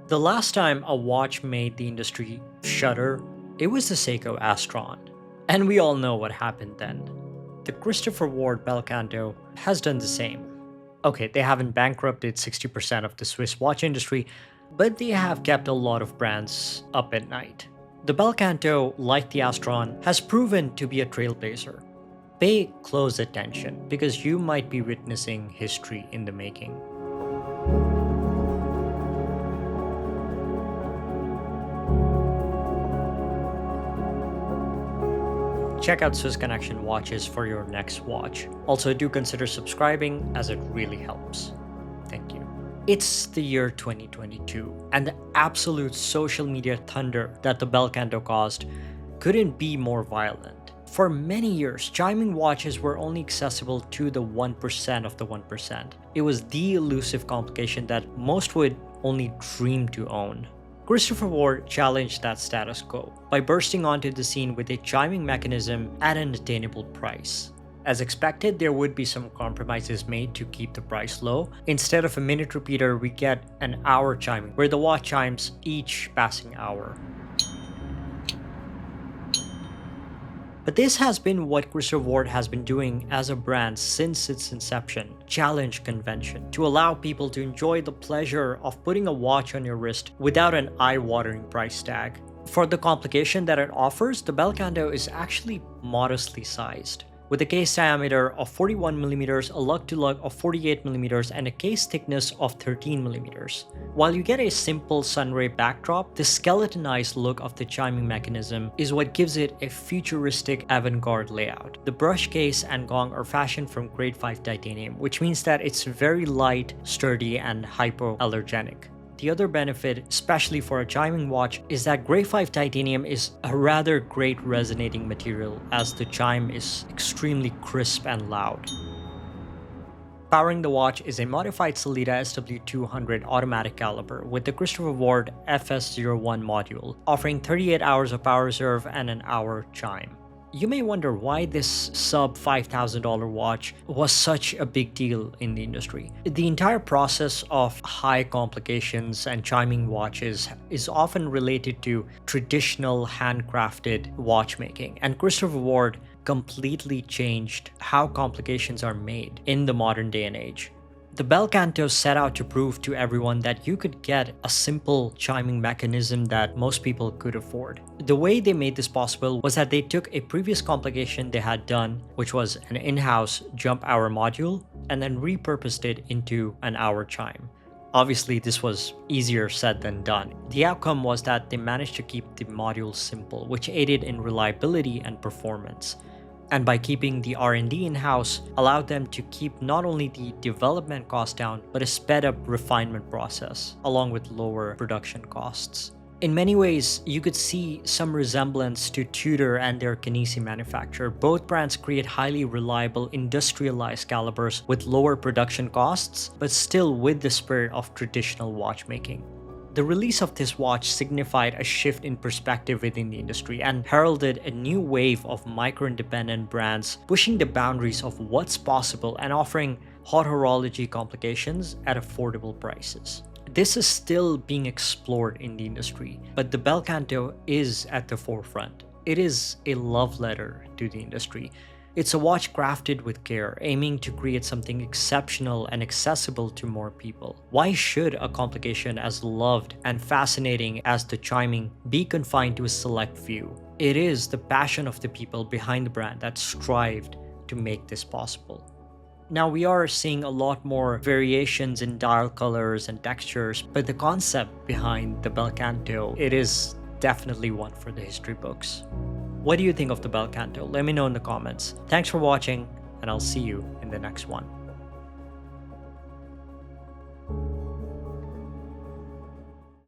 The last time a watch made the industry shudder, it was the Seiko Astron. And we all know what happened then. The Christopher Ward Bel Canto has done the same. Okay, they haven't bankrupted 60% of the Swiss watch industry, but they have kept a lot of brands up at night. The Bel Canto, like the Astron, has proven to be a trailblazer. Pay close attention because you might be witnessing history in the making. Check out Swiss Connection watches for your next watch. Also, do consider subscribing as it really helps. Thank you. It's the year 2022, and the absolute social media thunder that the Bel Canto caused couldn't be more violent. For many years, chiming watches were only accessible to the 1% of the 1%. It was the elusive complication that most would only dream to own. Christopher Ward challenged that status quo by bursting onto the scene with a chiming mechanism at an attainable price. As expected, there would be some compromises made to keep the price low. Instead of a minute repeater, we get an hour chiming, where the watch chimes each passing hour. But this has been what Christopher Ward has been doing as a brand since its inception: challenge convention, to allow people to enjoy the pleasure of putting a watch on your wrist without an eye-watering price tag. For the complication that it offers, the Bel Canto is actually modestly sized, with a case diameter of 41mm, a lug-to-lug of 48mm, and a case thickness of 13mm. While you get a simple Sonnerie backdrop, the skeletonized look of the chiming mechanism is what gives it a futuristic avant-garde layout. The brush case and gong are fashioned from grade 5 titanium, which means that it's very light, sturdy, and hypoallergenic. The other benefit, especially for a chiming watch, is that grade 5 titanium is a rather great resonating material, as the chime is extremely crisp and loud. Powering the watch is a modified Sellita SW200 automatic caliber with the Christopher Ward FS01 Module, offering 38 hours of power reserve and an hour chime. You may wonder why this sub $5,000 watch was such a big deal in the industry. The entire process of high complications and chiming watches is often related to traditional handcrafted watchmaking, and Christopher Ward completely changed how complications are made in the modern day and age. The Bel Canto set out to prove to everyone that you could get a simple chiming mechanism that most people could afford. The way they made this possible was that they took a previous complication they had done, which was an in-house jump hour module, and then repurposed it into an hour chime. Obviously, this was easier said than done. The outcome was that they managed to keep the module simple, which aided in reliability and performance. And by keeping the R&D in-house, allowed them to keep not only the development cost down, but a sped-up refinement process, along with lower production costs. In many ways, you could see some resemblance to Tudor and their Canisi manufacturer. Both brands create highly reliable, industrialized calibers with lower production costs, but still with the spirit of traditional watchmaking. The release of this watch signified a shift in perspective within the industry and heralded a new wave of micro-independent brands pushing the boundaries of what's possible and offering hot horology complications at affordable prices. This is still being explored in the industry, but the Bel Canto is at the forefront. It is a love letter to the industry. It's a watch crafted with care, aiming to create something exceptional and accessible to more people. Why should a complication as loved and fascinating as the chiming be confined to a select few? It is the passion of the people behind the brand that strived to make this possible. Now, we are seeing a lot more variations in dial colors and textures, but the concept behind the Bel Canto, it is definitely one for the history books. What do you think of the Bel Canto? Let me know in the comments. Thanks for watching, and I'll see you in the next one.